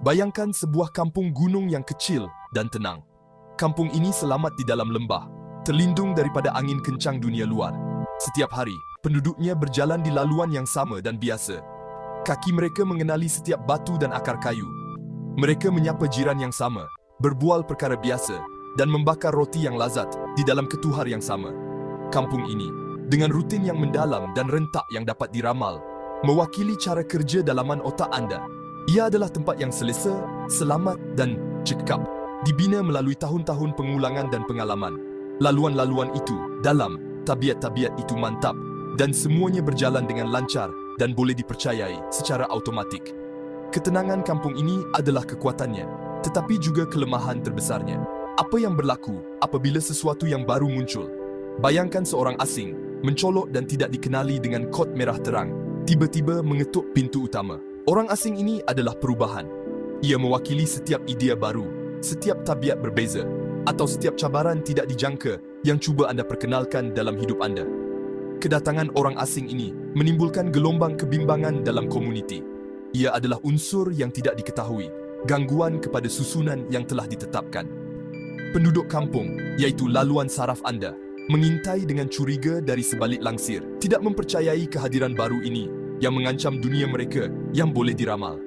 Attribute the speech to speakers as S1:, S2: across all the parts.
S1: Bayangkan sebuah kampung gunung yang kecil dan tenang. Kampung ini selamat di dalam lembah, terlindung daripada angin kencang dunia luar. Setiap hari, penduduknya berjalan di laluan yang sama dan biasa. Kaki mereka mengenali setiap batu dan akar kayu. Mereka menyapa jiran yang sama, berbual perkara biasa, dan membakar roti yang lazat di dalam ketuhar yang sama. Kampung ini, dengan rutin yang mendalam dan rentak yang dapat diramal, mewakili cara kerja dalaman otak anda. Ia adalah tempat yang selesa, selamat dan cekap, dibina melalui tahun-tahun pengulangan dan pengalaman. Laluan-laluan itu dalam, tabiat-tabiat itu mantap, dan semuanya berjalan dengan lancar dan boleh dipercayai secara automatik. Ketenangan kampung ini adalah kekuatannya, tetapi juga kelemahan terbesarnya. Apa yang berlaku apabila sesuatu yang baru muncul? Bayangkan seorang asing, mencolok dan tidak dikenali dengan kod merah terang, tiba-tiba mengetuk pintu utama. Orang asing ini adalah perubahan. Ia mewakili setiap idea baru, setiap tabiat berbeza, atau setiap cabaran tidak dijangka yang cuba anda perkenalkan dalam hidup anda. Kedatangan orang asing ini menimbulkan gelombang kebimbangan dalam komuniti. Ia adalah unsur yang tidak diketahui, gangguan kepada susunan yang telah ditetapkan. Penduduk kampung, yaitu laluan saraf anda, mengintai dengan curiga dari sebalik langsir, tidak mempercayai kehadiran baru ini yang mengancam dunia mereka yang boleh diramal.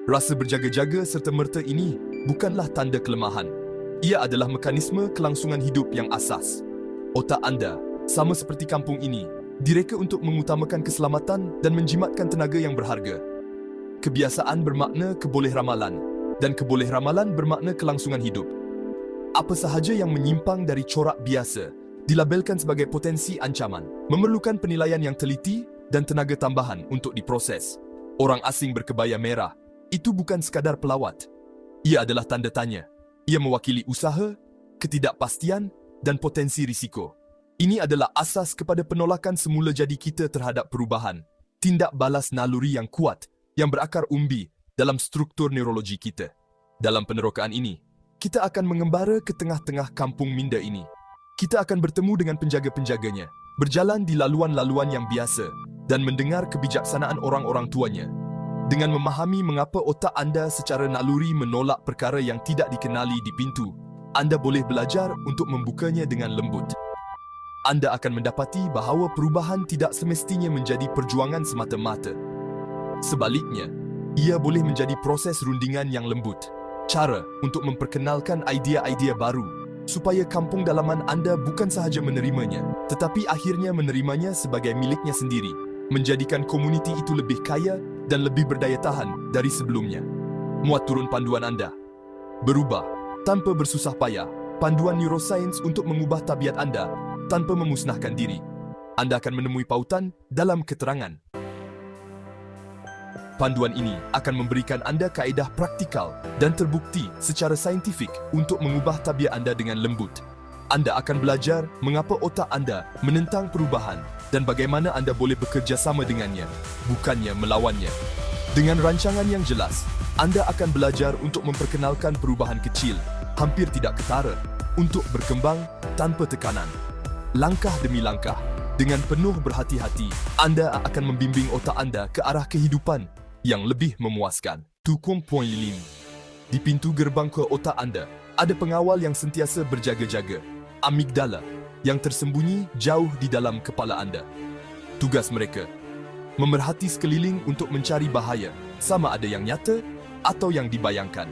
S1: Rasa berjaga-jaga serta-merta ini bukanlah tanda kelemahan. Ia adalah mekanisme kelangsungan hidup yang asas. Otak anda, sama seperti kampung ini, direka untuk mengutamakan keselamatan dan menjimatkan tenaga yang berharga. Kebiasaan bermakna keboleh-ramalan, dan keboleh-ramalan bermakna kelangsungan hidup. Apa sahaja yang menyimpang dari corak biasa dilabelkan sebagai potensi ancaman, memerlukan penilaian yang teliti dan tenaga tambahan untuk diproses. Orang asing berkebaya merah, itu bukan sekadar pelawat. Ia adalah tanda tanya. Ia mewakili usaha, ketidakpastian, dan potensi risiko. Ini adalah asas kepada penolakan semula jadi kita terhadap perubahan. Tindak balas naluri yang kuat, yang berakar umbi dalam struktur neurologi kita. Dalam penerokaan ini, kita akan mengembara ke tengah-tengah kampung minda ini. Kita akan bertemu dengan penjaga-penjaganya, berjalan di laluan-laluan yang biasa, dan mendengar kebijaksanaan orang-orang tuanya. Dengan memahami mengapa otak anda secara naluri menolak perkara yang tidak dikenali di pintu, anda boleh belajar untuk membukanya dengan lembut. Anda akan mendapati bahawa perubahan tidak semestinya menjadi perjuangan semata-mata. Sebaliknya, ia boleh menjadi proses rundingan yang lembut, cara untuk memperkenalkan idea-idea baru, supaya kampung dalaman anda bukan sahaja menerimanya, tetapi akhirnya menerimanya sebagai miliknya sendiri, menjadikan komuniti itu lebih kaya dan lebih berdaya tahan dari sebelumnya. Muat turun panduan anda. Berubah, tanpa bersusah payah, panduan neurosains untuk mengubah tabiat anda, tanpa memusnahkan diri. Anda akan menemui pautan dalam keterangan. Panduan ini akan memberikan anda kaedah praktikal dan terbukti secara saintifik untuk mengubah tabiat anda dengan lembut. Anda akan belajar mengapa otak anda menentang perubahan dan bagaimana anda boleh bekerja sama dengannya, bukannya melawannya. Dengan rancangan yang jelas, anda akan belajar untuk memperkenalkan perubahan kecil, hampir tidak ketara, untuk berkembang tanpa tekanan. Langkah demi langkah, dengan penuh berhati-hati, anda akan membimbing otak anda ke arah kehidupan yang lebih memuaskan. Tukung Poin Lim. Di pintu gerbang ke otak anda, ada pengawal yang sentiasa berjaga-jaga, amigdala, yang tersembunyi jauh di dalam kepala anda. Tugas mereka, memerhati sekeliling untuk mencari bahaya, sama ada yang nyata atau yang dibayangkan.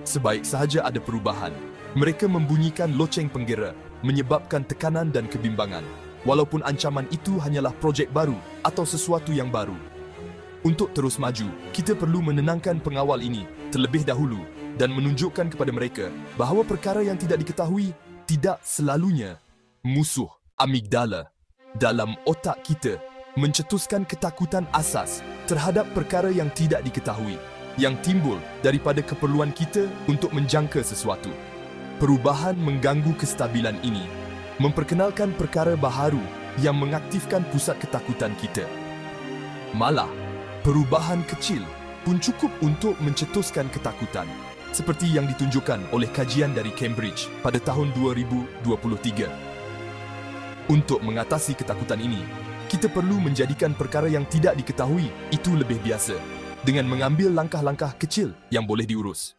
S1: Sebaik sahaja ada perubahan, mereka membunyikan loceng penggera, menyebabkan tekanan dan kebimbangan, walaupun ancaman itu hanyalah projek baru atau sesuatu yang baru. Untuk terus maju, kita perlu menenangkan pengawal ini terlebih dahulu dan menunjukkan kepada mereka bahawa perkara yang tidak diketahui tidak selalunya musuh. Amigdala dalam otak kita mencetuskan ketakutan asas terhadap perkara yang tidak diketahui, yang timbul daripada keperluan kita untuk menjangka sesuatu. Perubahan mengganggu kestabilan ini, memperkenalkan perkara baharu yang mengaktifkan pusat ketakutan kita. Malah, perubahan kecil pun cukup untuk mencetuskan ketakutan, seperti yang ditunjukkan oleh kajian dari Cambridge pada tahun 2023. Untuk mengatasi ketakutan ini, kita perlu menjadikan perkara yang tidak diketahui itu lebih biasa. dengan mengambil langkah-langkah kecil yang boleh diurus.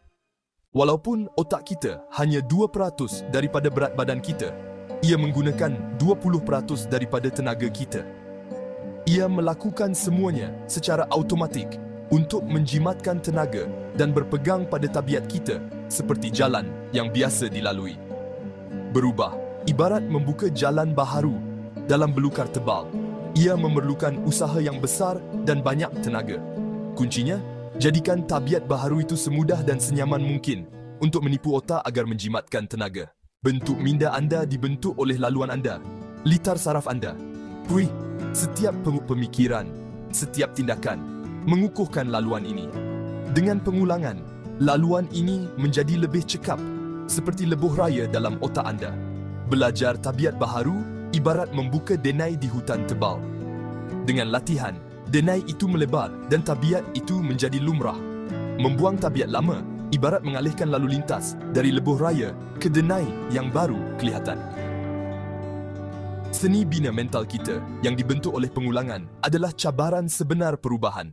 S1: Walaupun otak kita hanya 2% daripada berat badan kita, ia menggunakan 20% daripada tenaga kita. Ia melakukan semuanya secara automatik untuk menjimatkan tenaga dan berpegang pada tabiat kita seperti jalan yang biasa dilalui. Berubah ibarat membuka jalan baharu dalam belukar tebal. Ia memerlukan usaha yang besar dan banyak tenaga. Kuncinya, jadikan tabiat baharu itu semudah dan senyaman mungkin untuk menipu otak agar menjimatkan tenaga. Bentuk minda anda dibentuk oleh laluan anda, litar saraf anda. Setiap pemikiran, setiap tindakan mengukuhkan laluan ini. Dengan pengulangan, laluan ini menjadi lebih cekap, seperti lebuh raya dalam otak anda. Belajar tabiat baharu ibarat membuka denai di hutan tebal. Dengan latihan, denai itu melebar dan tabiat itu menjadi lumrah. Membuang tabiat lama ibarat mengalihkan lalu lintas dari lebuh raya ke denai yang baru kelihatan. Seni bina mental kita yang dibentuk oleh pengulangan adalah cabaran sebenar perubahan.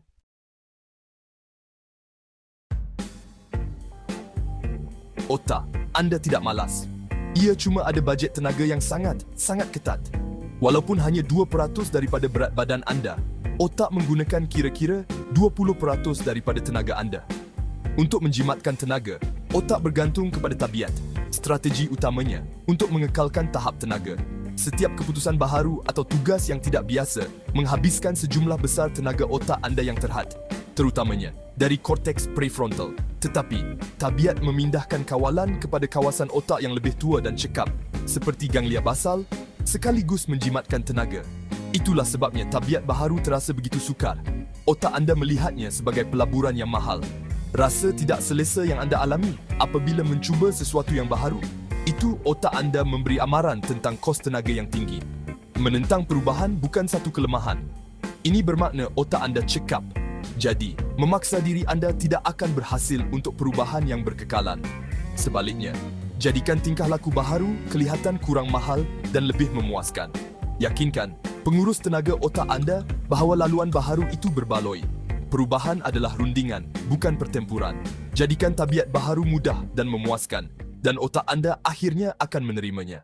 S1: Otak anda tidak malas. Ia cuma ada bajet tenaga yang sangat ketat. Walaupun hanya 2% daripada berat badan anda, otak menggunakan kira-kira 20% daripada tenaga anda. Untuk menjimatkan tenaga, otak bergantung kepada tabiat. Strategi utamanya untuk mengekalkan tahap tenaga. Setiap keputusan baharu atau tugas yang tidak biasa menghabiskan sejumlah besar tenaga otak anda yang terhad, terutamanya dari korteks prefrontal. Tetapi, tabiat memindahkan kawalan kepada kawasan otak yang lebih tua dan cekap, seperti ganglia basal, sekaligus menjimatkan tenaga. Itulah sebabnya tabiat baharu terasa begitu sukar. Otak anda melihatnya sebagai pelaburan yang mahal. Rasa tidak selesa yang anda alami apabila mencuba sesuatu yang baharu, itu otak anda memberi amaran tentang kos tenaga yang tinggi. Menentang perubahan bukan satu kelemahan. Ini bermakna otak anda cekap. Jadi, memaksa diri anda tidak akan berhasil untuk perubahan yang berkekalan. Sebaliknya, jadikan tingkah laku baharu kelihatan kurang mahal dan lebih memuaskan. Yakinkan pengurus tenaga otak anda bahawa laluan baharu itu berbaloi. Perubahan adalah rundingan, bukan pertempuran. Jadikan tabiat baharu mudah dan memuaskan, dan otak anda akhirnya akan menerimanya.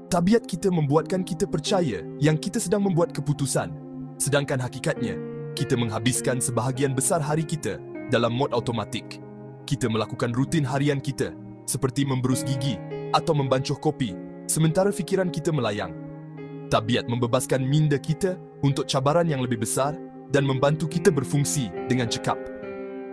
S1: Tabiat kita membuatkan kita percaya yang kita sedang membuat keputusan, sedangkan hakikatnya, kita menghabiskan sebahagian besar hari kita dalam mod automatik. Kita melakukan rutin harian kita, seperti memberus gigi atau membancuh kopi, sementara fikiran kita melayang. Tabiat membebaskan minda kita untuk cabaran yang lebih besar dan membantu kita berfungsi dengan cekap.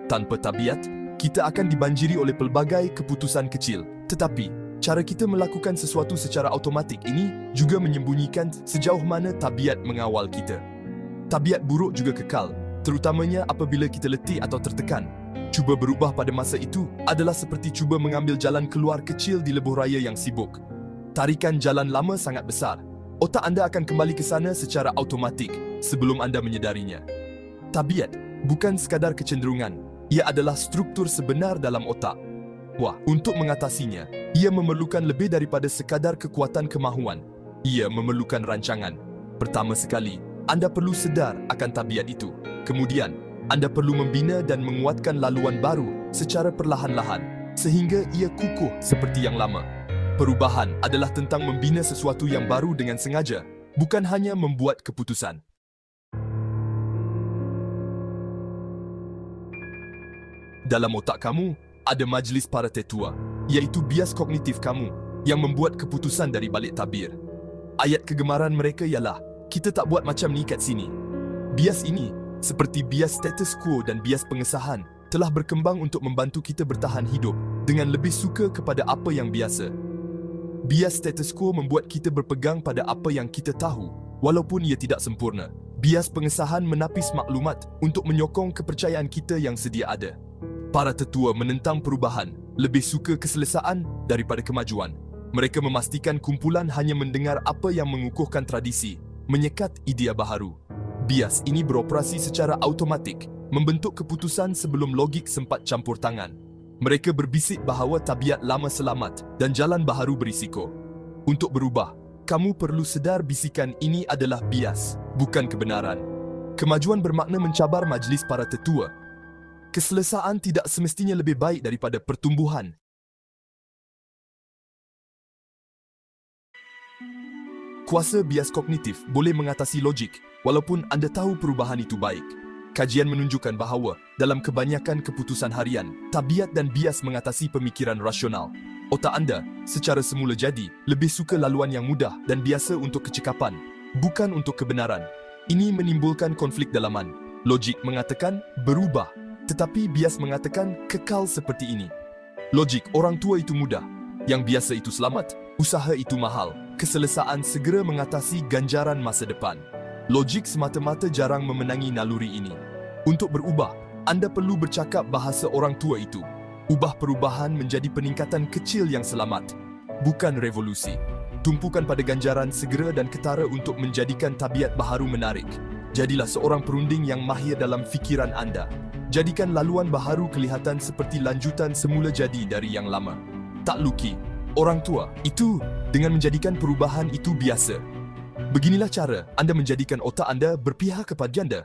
S1: Tanpa tabiat, kita akan dibanjiri oleh pelbagai keputusan kecil. Tetapi, cara kita melakukan sesuatu secara automatik ini juga menyembunyikan sejauh mana tabiat mengawal kita. Tabiat buruk juga kekal, terutamanya apabila kita letih atau tertekan. Cuba berubah pada masa itu adalah seperti cuba mengambil jalan keluar kecil di lebuh raya yang sibuk. Tarikan jalan lama sangat besar. Otak anda akan kembali ke sana secara automatik sebelum anda menyedarinya. Tabiat bukan sekadar kecenderungan, ia adalah struktur sebenar dalam otak. Untuk mengatasinya, ia memerlukan lebih daripada sekadar kekuatan kemahuan. Ia memerlukan rancangan. Pertama sekali, anda perlu sedar akan tabiat itu. Kemudian, anda perlu membina dan menguatkan laluan baru secara perlahan-lahan, sehingga ia kukuh seperti yang lama. Perubahan adalah tentang membina sesuatu yang baru dengan sengaja, bukan hanya membuat keputusan. Dalam otak kamu, ada majlis para tetua, iaitu bias kognitif kamu yang membuat keputusan dari balik tabir. Ayat kegemaran mereka ialah, kita tak buat macam ni kat sini. Bias ini, seperti bias status quo dan bias pengesahan, telah berkembang untuk membantu kita bertahan hidup dengan lebih suka kepada apa yang biasa. Bias status quo membuat kita berpegang pada apa yang kita tahu, walaupun ia tidak sempurna. Bias pengesahan menapis maklumat untuk menyokong kepercayaan kita yang sedia ada. Para tetua menentang perubahan, lebih suka keselesaan daripada kemajuan. Mereka memastikan kumpulan hanya mendengar apa yang mengukuhkan tradisi, menyekat idea baharu. Bias ini beroperasi secara automatik, membentuk keputusan sebelum logik sempat campur tangan. Mereka berbisik bahawa tabiat lama selamat dan jalan baharu berisiko. Untuk berubah, Kamu perlu sedar bisikan ini adalah bias, bukan kebenaran. Kemajuan bermakna mencabar majlis para tetua. Keselesaan tidak semestinya lebih baik daripada pertumbuhan. Kuasa bias kognitif boleh mengatasi logik, walaupun anda tahu perubahan itu baik. Kajian menunjukkan bahawa, dalam kebanyakan keputusan harian, tabiat dan bias mengatasi pemikiran rasional. Otak anda, secara semula jadi, lebih suka laluan yang mudah dan biasa untuk kecekapan, bukan untuk kebenaran. Ini menimbulkan konflik dalaman. Logik mengatakan, berubah, tetapi bias mengatakan, kekal seperti ini. Logik, orang tua itu mudah. Yang biasa itu selamat, usaha itu mahal. Keselesaan segera mengatasi ganjaran masa depan. Logik semata-mata jarang memenangi naluri ini. Untuk berubah, anda perlu bercakap bahasa orang tua itu. Ubah perubahan menjadi peningkatan kecil yang selamat, bukan revolusi. Tumpukan pada ganjaran segera dan ketara untuk menjadikan tabiat baharu menarik. Jadilah seorang perunding yang mahir dalam fikiran anda. Jadikan laluan baharu kelihatan seperti lanjutan semula jadi dari yang lama. Takluki orang tua itu dengan menjadikan perubahan itu biasa. Beginilah cara anda menjadikan otak anda berpihak kepada anda.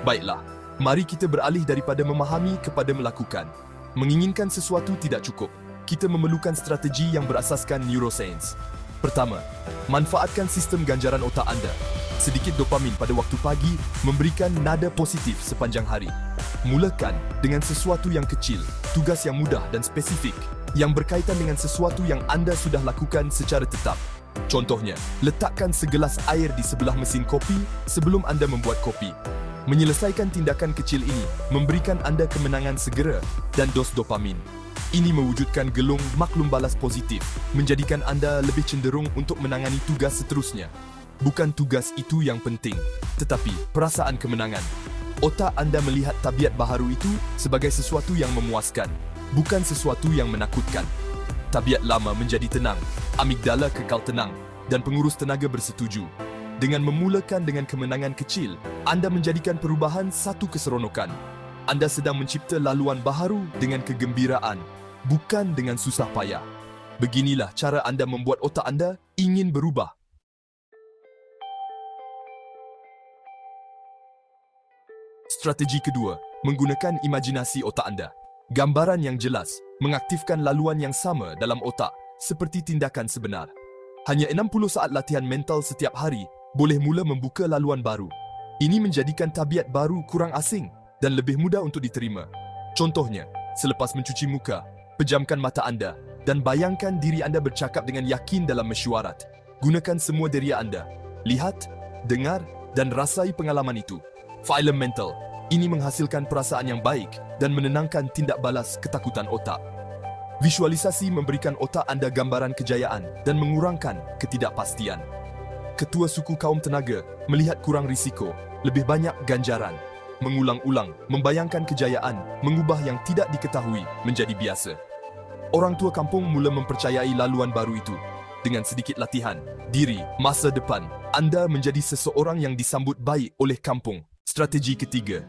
S1: Baiklah, mari kita beralih daripada memahami kepada melakukan. Menginginkan sesuatu tidak cukup. Kita memerlukan strategi yang berasaskan neuroscience. Pertama, manfaatkan sistem ganjaran otak anda. Sedikit dopamin pada waktu pagi memberikan nada positif sepanjang hari. Mulakan dengan sesuatu yang kecil, tugas yang mudah dan spesifik, yang berkaitan dengan sesuatu yang anda sudah lakukan secara tetap. Contohnya, letakkan segelas air di sebelah mesin kopi sebelum anda membuat kopi. Menyelesaikan tindakan kecil ini memberikan anda kemenangan segera dan dos dopamin. Ini mewujudkan gelung maklum balas positif, menjadikan anda lebih cenderung untuk menangani tugas seterusnya. Bukan tugas itu yang penting, tetapi perasaan kemenangan. Otak anda melihat tabiat baharu itu sebagai sesuatu yang memuaskan, bukan sesuatu yang menakutkan. Tabiat lama menjadi tenang, amigdala kekal tenang, dan pengurus tenaga bersetuju. Dengan memulakan dengan kemenangan kecil, anda menjadikan perubahan satu keseronokan. Anda sedang mencipta laluan baharu dengan kegembiraan, bukan dengan susah payah. Beginilah cara anda membuat otak anda ingin berubah. Strategi kedua, menggunakan imajinasi otak anda. Gambaran yang jelas mengaktifkan laluan yang sama dalam otak seperti tindakan sebenar. Hanya 60 saat latihan mental setiap hari boleh mula membuka laluan baru. Ini menjadikan tabiat baru kurang asing dan lebih mudah untuk diterima. Contohnya, selepas mencuci muka, pejamkan mata anda dan bayangkan diri anda bercakap dengan yakin dalam mesyuarat. Gunakan semua deria anda. Lihat, dengar dan rasai pengalaman itu. Filem mental. Ini menghasilkan perasaan yang baik dan menenangkan tindak balas ketakutan otak. Visualisasi memberikan otak anda gambaran kejayaan dan mengurangkan ketidakpastian. Ketua suku kaum tenaga melihat kurang risiko, lebih banyak ganjaran. Mengulang-ulang, membayangkan kejayaan, mengubah yang tidak diketahui menjadi biasa. Orang tua kampung mula mempercayai laluan baru itu. Dengan sedikit latihan, diri, masa depan, anda menjadi seseorang yang disambut baik oleh kampung. Strategi ketiga,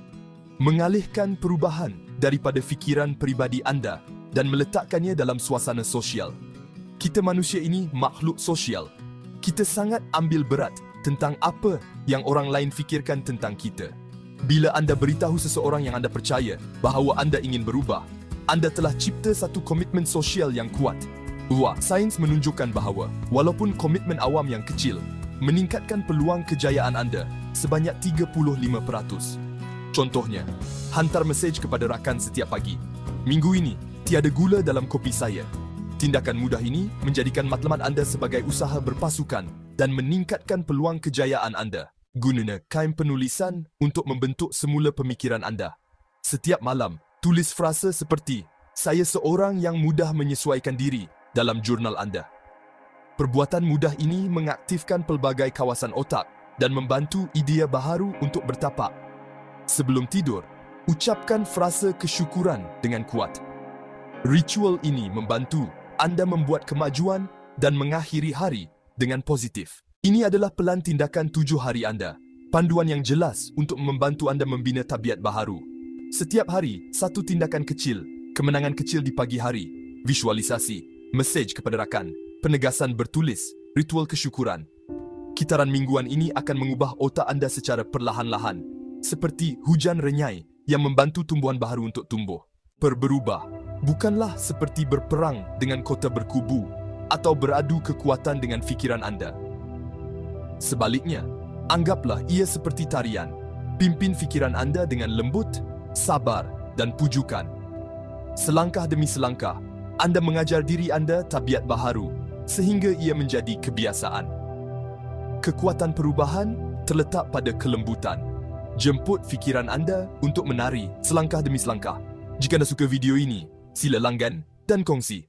S1: mengalihkan perubahan daripada fikiran peribadi anda dan meletakkannya dalam suasana sosial. Kita manusia ini makhluk sosial. Kita sangat ambil berat tentang apa yang orang lain fikirkan tentang kita. Bila anda beritahu seseorang yang anda percaya bahawa anda ingin berubah, anda telah cipta satu komitmen sosial yang kuat. Sains menunjukkan bahawa walaupun komitmen awam yang kecil meningkatkan peluang kejayaan anda sebanyak 35%. Contohnya, hantar mesej kepada rakan setiap pagi. Minggu ini, tiada gula dalam kopi saya. Tindakan mudah ini menjadikan matlamat anda sebagai usaha berpasukan dan meningkatkan peluang kejayaan anda. Guna kain penulisan untuk membentuk semula pemikiran anda. Setiap malam, tulis frasa seperti, saya seorang yang mudah menyesuaikan diri dalam jurnal anda. Perbuatan mudah ini mengaktifkan pelbagai kawasan otak dan membantu idea baharu untuk bertapak. Sebelum tidur, ucapkan frasa kesyukuran dengan kuat. Ritual ini membantu anda membuat kemajuan dan mengakhiri hari dengan positif. Ini adalah pelan tindakan 7 hari anda. Panduan yang jelas untuk membantu anda membina tabiat baharu. Setiap hari, satu tindakan kecil, kemenangan kecil di pagi hari. visualisasi, mesej kepada rakan, penegasan bertulis, ritual kesyukuran. Kitaran mingguan ini akan mengubah otak anda secara perlahan-lahan, seperti hujan renyai yang membantu tumbuhan baharu untuk tumbuh. Berubah bukanlah seperti berperang dengan kota berkubu atau beradu kekuatan dengan fikiran anda. Sebaliknya, anggaplah ia seperti tarian. Pimpin fikiran anda dengan lembut, sabar, dan pujukan. Selangkah demi selangkah, anda mengajar diri anda tabiat baharu sehingga ia menjadi kebiasaan. Kekuatan perubahan terletak pada kelembutan. Jemput fikiran anda untuk menari selangkah demi selangkah. Jika anda suka video ini, sila langgan dan kongsi.